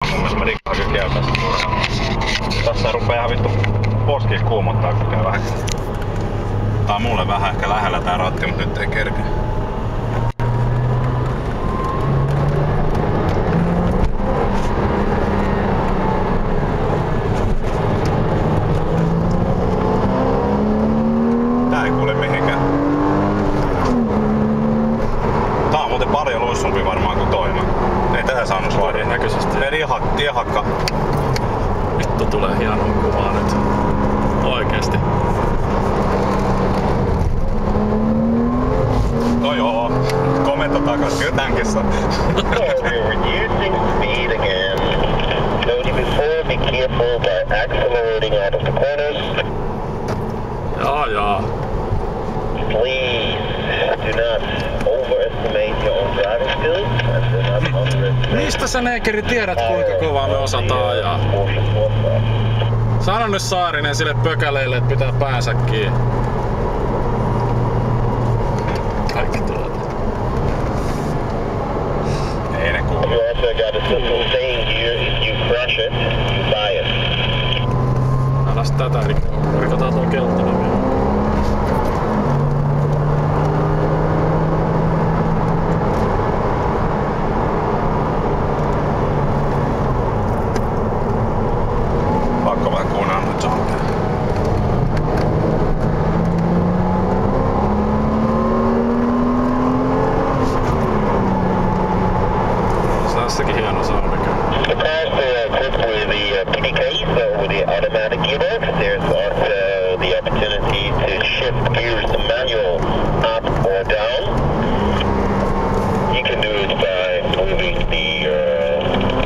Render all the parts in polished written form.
Mun mielestä mä dikkaan kyllä keltaista turhaa. Tässä rupee ihan vittu poskis kuumottaa koko vähän. Tää on mulle vähän ehkä lähellä tää ratka, mut nyt ei kerkeä. Tää ei kuule mihinkään. Tää on muuten paljon luissumpi varmaan kuin toinen. Ei tähän saanut slaidia. Näköisesti. Eli tiehakka. Vittu tulee hienoa kuvaa nyt. Oikeesti. No joo, komento takas kyllä tämänkin saa. We're reducing speed again. Note before, be careful by accelerating out of the corners. Jaa. Please do not overestimate your own driving skills and do not underestimate Mistä sä neekeri tiedät kuinka kovaa me osataan ajaa? Sano nyt Saarinen sille pökäleille, että pitää päänsä kiinni. Kaikki tuota. Ei ne kuulu. You also got a simple saying here, if you crush it, you buy it. Alas tätä rikkoa. Rikotaan tuo keltainen vielä. Pakko vähän kuunnella nyt johonkin. Tässäkin hieno soundi kyllä. The cars are equipped with the PDK, so with the automatic gearbox. There's also the opportunity to shift gears manual up or down. You can do it by moving the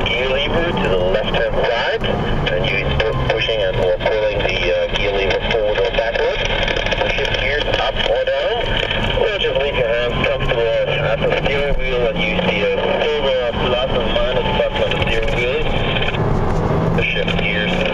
gear lever to the left-hand side, and you pushing and or pulling the gear lever forward or backward to shift gears up or down, or just leave your hands comfortable at the steering wheel and use the silver plus and minus button on the steering wheel to shift gears.